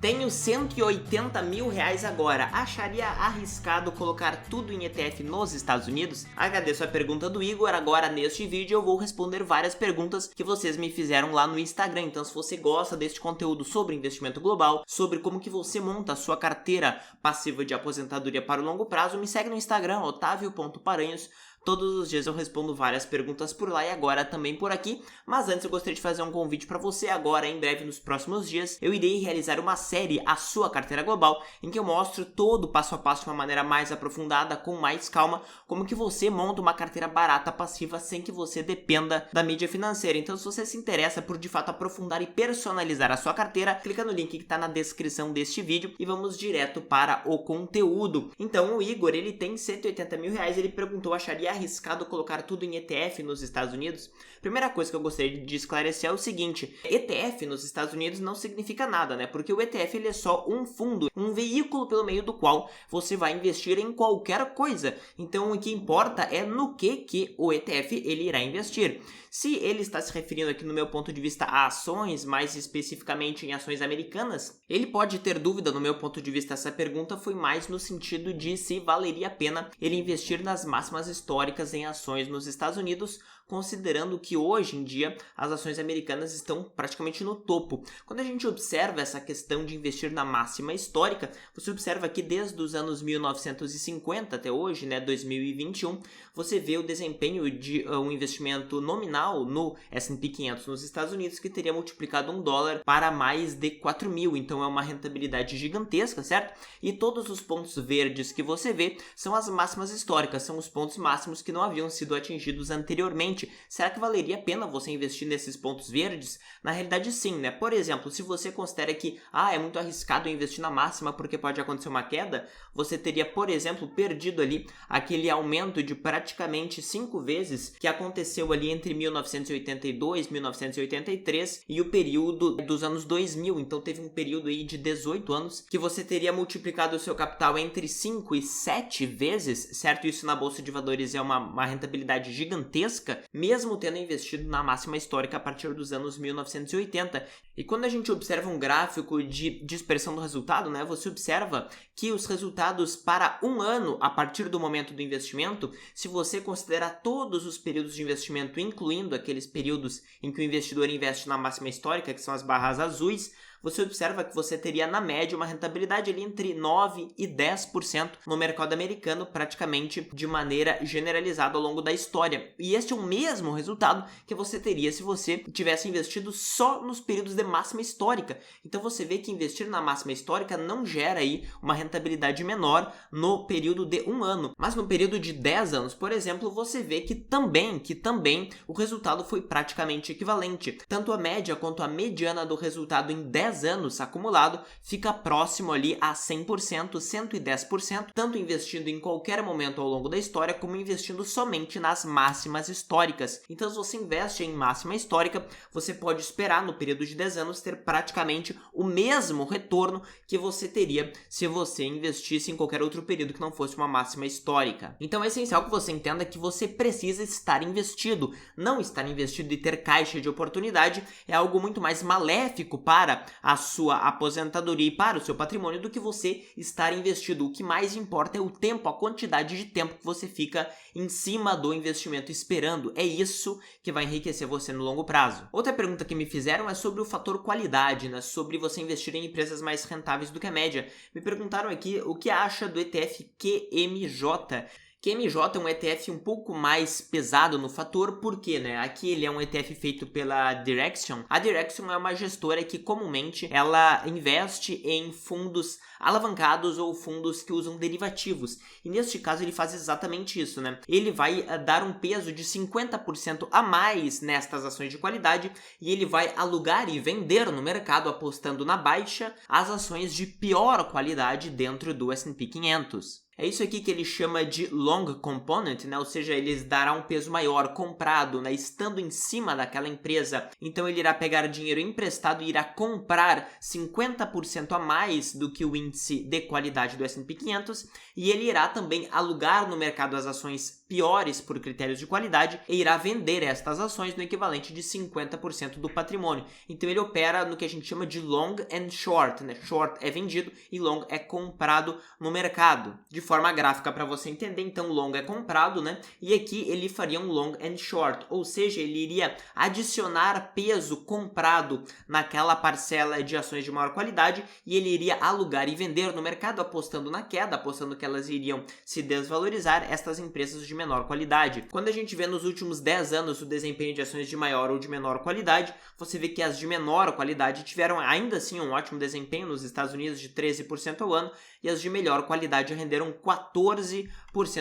Tenho 180 mil reais agora, acharia arriscado colocar tudo em ETF nos Estados Unidos? Agradeço a pergunta do Igor. Agora neste vídeo eu vou responder várias perguntas que vocês me fizeram lá no Instagram. Então se você gosta deste conteúdo sobre investimento global, sobre como que você monta a sua carteira passiva de aposentadoria para o longo prazo, me segue no Instagram, otavio.paranhos. Todos os dias eu respondo várias perguntas por lá e agora também por aqui, mas antes eu gostaria de fazer um convite para você. Agora, em breve, nos próximos dias, eu irei realizar uma série, A Sua Carteira Global, em que eu mostro todo o passo a passo de uma maneira mais aprofundada, com mais calma, como que você monta uma carteira barata passiva sem que você dependa da mídia financeira. Então, se você se interessa por, de fato, aprofundar e personalizar a sua carteira, clica no link que está na descrição deste vídeo e vamos direto para o conteúdo. Então, o Igor, ele tem 180 mil reais, ele perguntou, acharia arriscado colocar tudo em ETF nos Estados Unidos? Primeira coisa que eu gostaria de esclarecer é o seguinte: ETF nos Estados Unidos não significa nada, né? Porque o ETF ele é só um fundo, um veículo pelo meio do qual você vai investir em qualquer coisa. Então o que importa é no que o ETF ele irá investir. Se ele está se referindo aqui, no meu ponto de vista, a ações, mais especificamente em ações americanas, ele pode ter dúvida. No meu ponto de vista, essa pergunta foi mais no sentido de se valeria a pena ele investir nas máximas históricas em ações nos Estados Unidos, considerando que hoje em dia as ações americanas estão praticamente no topo. Quando a gente observa essa questão de investir na máxima histórica, você observa que desde os anos 1950 até hoje, né, 2021, você vê o desempenho de um investimento nominal no S&P 500 nos Estados Unidos que teria multiplicado $1 para mais de 4.000, então é uma rentabilidade gigantesca, certo? E todos os pontos verdes que você vê são as máximas históricas, são os pontos máximos que não haviam sido atingidos anteriormente. Será que valeria a pena você investir nesses pontos verdes? Na realidade sim, né? Por exemplo, se você considera que é muito arriscado investir na máxima porque pode acontecer uma queda, você teria, por exemplo, perdido ali aquele aumento de praticamente 5 vezes que aconteceu ali entre 1982, 1983 e o período dos anos 2000. Então teve um período aí de 18 anos que você teria multiplicado o seu capital entre 5 e 7 vezes, certo? Isso na Bolsa de Valores é uma rentabilidade gigantesca, mesmo tendo investido na máxima histórica a partir dos anos 1980. E quando a gente observa um gráfico de dispersão do resultado, né, você observa que os resultados para um ano a partir do momento do investimento, se você considerar todos os períodos de investimento, incluindo aqueles períodos em que o investidor investe na máxima histórica, que são as barras azuis, você observa que você teria, na média, uma rentabilidade ali entre 9% e 10% no mercado americano, praticamente de maneira generalizada ao longo da história. E este é o mesmo resultado que você teria se você tivesse investido só nos períodos de máxima histórica. Então você vê que investir na máxima histórica não gera aí uma rentabilidade menor no período de um ano. Mas no período de 10 anos, por exemplo, você vê que também o resultado foi praticamente equivalente. Tanto a média quanto a mediana do resultado em 10 anos acumulado fica próximo ali a 100%, 110%, tanto investindo em qualquer momento ao longo da história como investindo somente nas máximas históricas. Então se você investe em máxima histórica, você pode esperar no período de 10 anos ter praticamente o mesmo retorno que você teria se você investisse em qualquer outro período que não fosse uma máxima histórica. Então é essencial que você entenda que você precisa estar investido. Não estar investido e ter caixa de oportunidade é algo muito mais maléfico para a sua aposentadoria e para o seu patrimônio do que você estar investido. O que mais importa é o tempo, a quantidade de tempo que você fica em cima do investimento esperando. É isso que vai enriquecer você no longo prazo. Outra pergunta que me fizeram é sobre o fator qualidade, né? Sobre você investir em empresas mais rentáveis do que a média. Me perguntaram aqui o que acha do ETF QMJ. QMJ é um ETF um pouco mais pesado no fator, porque, né, aqui ele é um ETF feito pela Direxion. A Direxion é uma gestora que comumente ela investe em fundos alavancados ou fundos que usam derivativos. E neste caso ele faz exatamente isso, né? Ele vai dar um peso de 50% a mais nestas ações de qualidade e ele vai alugar e vender no mercado, apostando na baixa, as ações de pior qualidade dentro do S&P 500. É isso aqui que ele chama de long component, né? Ou seja, ele dará um peso maior comprado, né? Estando em cima daquela empresa. Então ele irá pegar dinheiro emprestado e irá comprar 50% a mais do que o índice de qualidade do S&P 500 e ele irá também alugar no mercado as ações piores por critérios de qualidade e irá vender estas ações no equivalente de 50% do patrimônio. Então ele opera no que a gente chama de long and short, né? Short é vendido e long é comprado no mercado. De forma gráfica para você entender, então long é comprado, né? E aqui ele faria um long and short, ou seja, ele iria adicionar peso comprado naquela parcela de ações de maior qualidade e ele iria alugar e vender no mercado apostando na queda, apostando que elas iriam se desvalorizar, estas empresas de menor qualidade. Quando a gente vê nos últimos 10 anos o desempenho de ações de maior ou de menor qualidade, você vê que as de menor qualidade tiveram ainda assim um ótimo desempenho nos Estados Unidos de 13% ao ano e as de melhor qualidade renderam 14%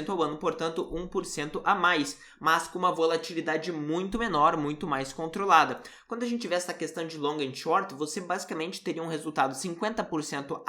ao ano, portanto 1% a mais, mas com uma volatilidade muito menor, muito mais controlada. Quando a gente vê essa questão de long and short, você basicamente teria um resultado 50%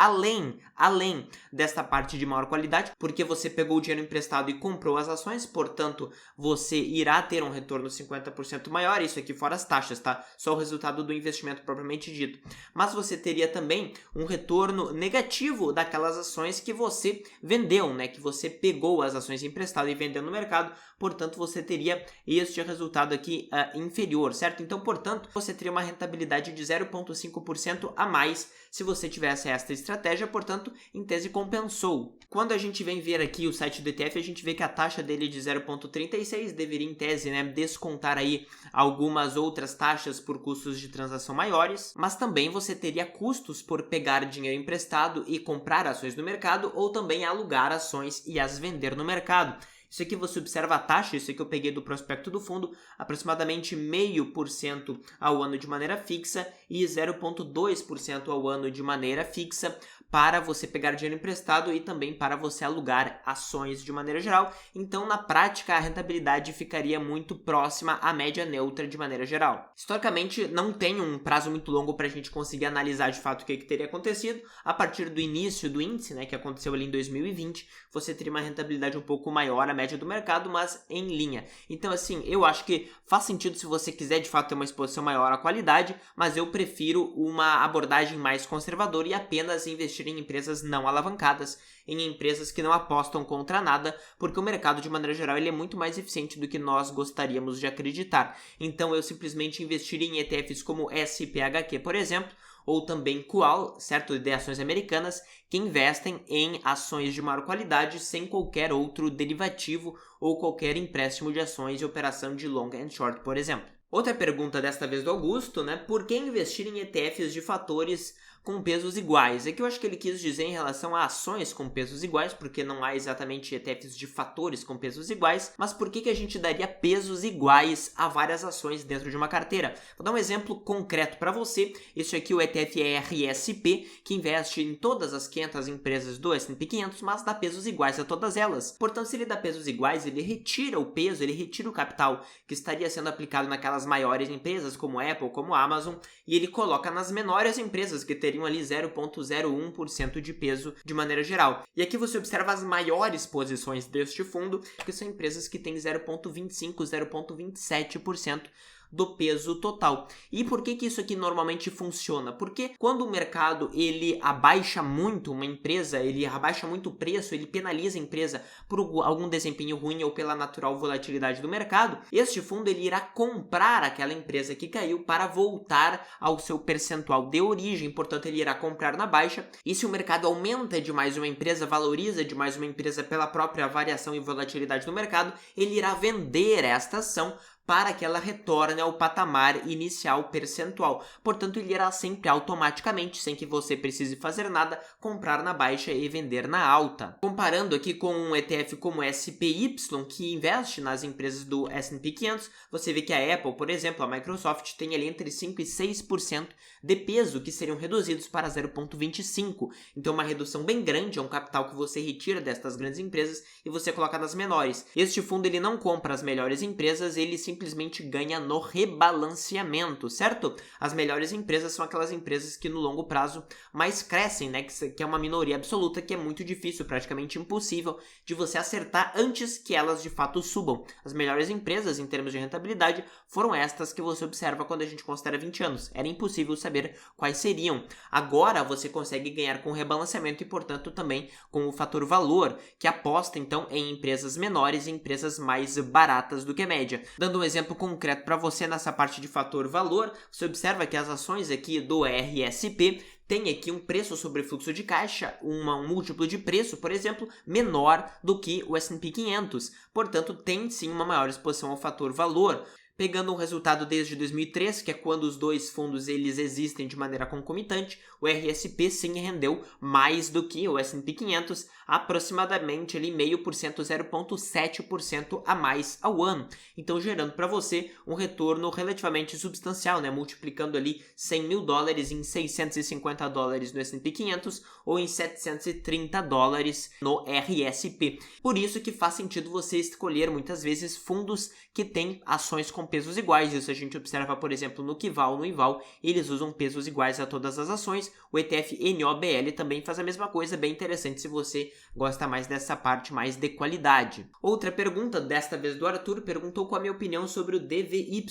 além desta parte de maior qualidade, porque você pegou o dinheiro emprestado e comprou as ações, portanto você irá ter um retorno 50% maior, isso aqui fora as taxas, tá? Só o resultado do investimento propriamente dito. Mas você teria também um retorno negativo daquelas ações que você vendeu, né? Que você pegou as ações emprestadas e vendeu no mercado, portanto você teria este resultado aqui inferior, certo? Então, portanto, você teria uma rentabilidade de 0,5% a mais se você tivesse esta estratégia, portanto, em tese compensou. Quando a gente vem ver aqui o site do ETF, a gente vê que a taxa dele é de 0,36 deveria em tese, né, descontar aí algumas outras taxas por custos de transação maiores, mas também você teria custos por pegar dinheiro emprestado e comprar ações no mercado ou também alugar ações e as vender no mercado. Isso aqui você observa a taxa, isso aqui eu peguei do prospecto do fundo, aproximadamente 0,5% ao ano de maneira fixa e 0,2% ao ano de maneira fixa para você pegar dinheiro emprestado e também para você alugar ações de maneira geral. Então, na prática, a rentabilidade ficaria muito próxima à média neutra de maneira geral. Historicamente, não tem um prazo muito longo para a gente conseguir analisar de fato o que teria acontecido. A partir do início do índice, né, que aconteceu ali em 2020, você teria uma rentabilidade um pouco maior, a média do mercado, mas em linha. Então, assim, eu acho que faz sentido se você quiser de fato ter uma exposição maior à qualidade, mas eu prefiro uma abordagem mais conservadora e apenas investir em empresas não alavancadas, em empresas que não apostam contra nada, porque o mercado, de maneira geral, ele é muito mais eficiente do que nós gostaríamos de acreditar. Então, eu simplesmente investiria em ETFs como SPHQ, por exemplo, ou também Qual, certo, de ações americanas, que investem em ações de maior qualidade sem qualquer outro derivativo ou qualquer empréstimo de ações e operação de long and short, por exemplo. Outra pergunta, desta vez do Augusto, né? Por que investir em ETFs de fatores com pesos iguais? É que eu acho que ele quis dizer em relação a ações com pesos iguais, porque não há exatamente ETFs de fatores com pesos iguais, mas por que a gente daria pesos iguais a várias ações dentro de uma carteira? Vou dar um exemplo concreto para você. Este aqui, o ETF RSP, que investe em todas as 500 empresas do S&P 500, mas dá pesos iguais a todas elas. Portanto, se ele dá pesos iguais, ele retira o peso, ele retira o capital que estaria sendo aplicado naquelas maiores empresas, como Apple, como Amazon, e ele coloca nas menores empresas, que teriam ali 0,01% de peso de maneira geral. E aqui você observa as maiores posições deste fundo, que são empresas que têm 0,25%, 0,27% do peso total. E por que isso aqui normalmente funciona? Porque quando o mercado ele abaixa muito uma empresa, ele abaixa muito o preço, ele penaliza a empresa por algum desempenho ruim ou pela natural volatilidade do mercado, este fundo ele irá comprar aquela empresa que caiu para voltar ao seu percentual de origem, portanto ele irá comprar na baixa, e se o mercado aumenta demais uma empresa, valoriza demais uma empresa pela própria variação e volatilidade do mercado, ele irá vender esta ação para que ela retorne ao patamar inicial percentual. Portanto, ele irá sempre automaticamente, sem que você precise fazer nada, comprar na baixa e vender na alta. Comparando aqui com um ETF como SPY, que investe nas empresas do S&P 500, você vê que a Apple, por exemplo, a Microsoft, tem ali entre 5% e 6% de peso, que seriam reduzidos para 0,25%. Então, uma redução bem grande, é um capital que você retira destas grandes empresas e você coloca nas menores. Este fundo ele não compra as melhores empresas, ele simplesmente simplesmente ganha no rebalanceamento, certo? As melhores empresas são aquelas empresas que no longo prazo mais crescem, né? Que é uma minoria absoluta, que é muito difícil, praticamente impossível de você acertar antes que elas de fato subam. As melhores empresas em termos de rentabilidade foram estas que você observa quando a gente considera 20 anos. Era impossível saber quais seriam. Agora você consegue ganhar com rebalanceamento e, portanto, também com o fator valor, que aposta então em empresas menores e empresas mais baratas do que a média. Dando um exemplo concreto para você nessa parte de fator valor, você observa que as ações aqui do RSP tem aqui um preço sobre fluxo de caixa, um múltiplo de preço, por exemplo, menor do que o S&P 500. Portanto, tem sim uma maior exposição ao fator valor. Pegando um resultado desde 2003, que é quando os dois fundos eles existem de maneira concomitante, o RSP sim rendeu mais do que o S&P 500, aproximadamente ali 0,5%, 0,7% a mais ao ano. Então gerando para você um retorno relativamente substancial, né? Multiplicando ali $100 mil em $650 no S&P 500 ou em $730 no RSP. Por isso que faz sentido você escolher muitas vezes fundos que têm ações com pesos iguais. Isso a gente observa, por exemplo, no Kival, no Ival, eles usam pesos iguais a todas as ações. O ETF NOBL também faz a mesma coisa, bem interessante se você gosta mais dessa parte mais de qualidade. Outra pergunta, desta vez do Arthur, perguntou qual a minha opinião sobre o DVY.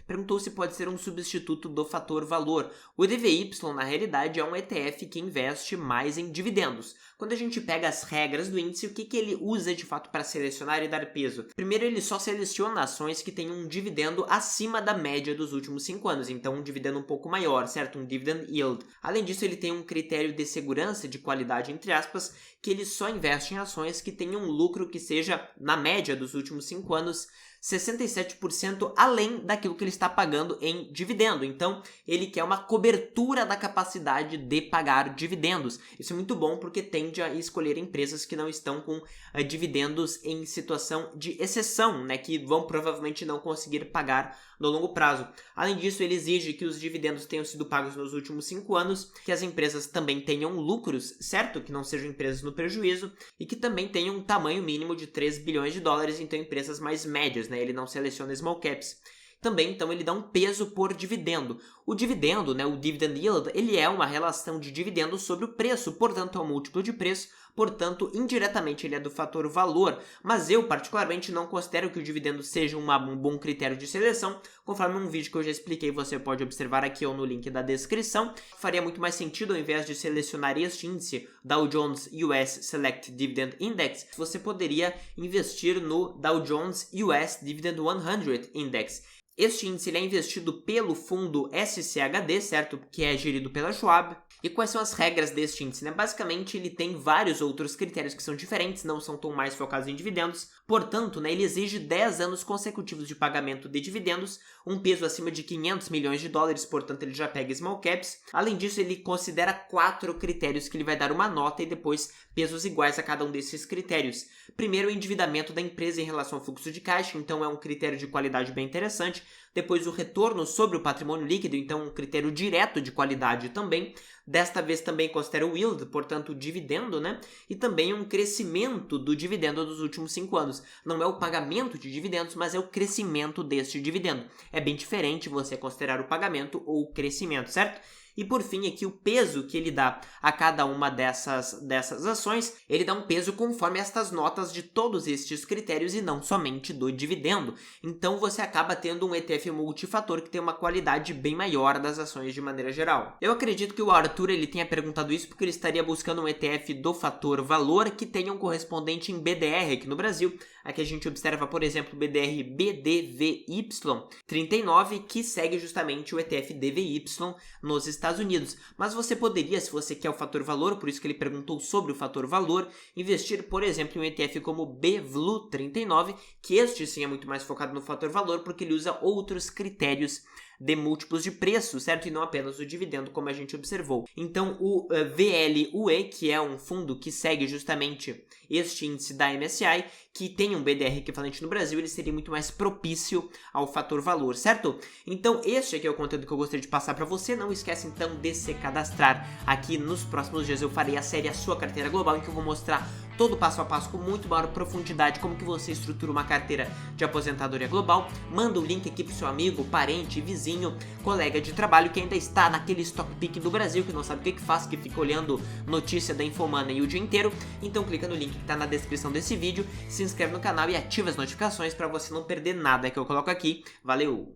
Perguntou se pode ser um substituto do fator valor. O DVY, na realidade, é um ETF que investe mais em dividendos. Quando a gente pega as regras do índice, o que ele usa de fato para selecionar e dar peso? Primeiro, ele só seleciona ações que têm um dividendo acima da média dos últimos 5 anos, então um dividendo um pouco maior, certo? Um dividend yield. Além disso, ele tem um critério de segurança, de qualidade, entre aspas, que ele só investe em ações que tenham um lucro que seja, na média dos últimos 5 anos, 67% além daquilo que ele está pagando em dividendo. Então, ele quer uma cobertura da capacidade de pagar dividendos. Isso é muito bom porque tende a escolher empresas que não estão com dividendos em situação de exceção, né, que vão provavelmente não conseguir pagar no longo prazo. Além disso, ele exige que os dividendos tenham sido pagos nos últimos 5 anos, que as empresas também tenham lucros, certo? Que não sejam empresas no prejuízo e que também tenham um tamanho mínimo de $3 bilhões, então empresas mais médias, né? Ele não seleciona small caps. Também, então, ele dá um peso por dividendo. O dividendo, né, o dividend yield, ele é uma relação de dividendo sobre o preço, portanto, é um múltiplo de preço, portanto, indiretamente ele é do fator valor, mas eu, particularmente, não considero que o dividendo seja um bom critério de seleção, conforme um vídeo que eu já expliquei, você pode observar aqui ou no link da descrição. Faria muito mais sentido, ao invés de selecionar este índice, Dow Jones US Select Dividend Index, você poderia investir no Dow Jones US Dividend 100 Index. Este índice ele é investido pelo fundo SCHD, certo? Que é gerido pela Schwab. E quais são as regras deste índice, né? Basicamente, ele tem vários outros critérios que são diferentes, não são tão mais focados em dividendos. Portanto, né, ele exige 10 anos consecutivos de pagamento de dividendos, um peso acima de $500 milhões, portanto ele já pega small caps. Além disso, ele considera 4 critérios que ele vai dar uma nota e depois pesos iguais a cada um desses critérios. Primeiro, o endividamento da empresa em relação ao fluxo de caixa, então é um critério de qualidade bem interessante. Depois, o retorno sobre o patrimônio líquido, então um critério direto de qualidade também. Desta vez também considera o yield, portanto o dividendo, né? E também um crescimento do dividendo dos últimos 5 anos. Não é o pagamento de dividendos, mas é o crescimento deste dividendo. É bem diferente você considerar o pagamento ou o crescimento, certo? E por fim, aqui o peso que ele dá a cada uma dessas ações, ele dá um peso conforme estas notas de todos estes critérios e não somente do dividendo. Então você acaba tendo um ETF multifator que tem uma qualidade bem maior das ações de maneira geral. Eu acredito que o Arthur ele tenha perguntado isso porque ele estaria buscando um ETF do fator valor que tenha um correspondente em BDR aqui no Brasil. Aqui a gente observa, por exemplo, o BDR BDVY39, que segue justamente o ETF DVY nos Estados Unidos. Mas você poderia, se você quer o fator valor, por isso que ele perguntou sobre o fator valor, investir, por exemplo, em um ETF como o BVLU39, que este sim é muito mais focado no fator valor, porque ele usa outros critérios de múltiplos de preço, certo? E não apenas o dividendo, como a gente observou. Então, o VLUE, que é um fundo que segue justamente este índice da MSCI, que tem um BDR equivalente no Brasil, ele seria muito mais propício ao fator valor, certo? Então, este aqui é o conteúdo que eu gostaria de passar para você. Não esquece, então, de se cadastrar. Aqui nos próximos dias eu farei a série A Sua Carteira Global, em que eu vou mostrar todo passo a passo com muito maior profundidade como que você estrutura uma carteira de aposentadoria global, manda o link aqui pro seu amigo, parente, vizinho, colega de trabalho que ainda está naquele stock pick do Brasil, que não sabe o que faz, que fica olhando notícia da Infomoney o dia inteiro. Então clica no link que tá na descrição desse vídeo, se inscreve no canal e ativa as notificações para você não perder nada que eu coloco aqui. Valeu!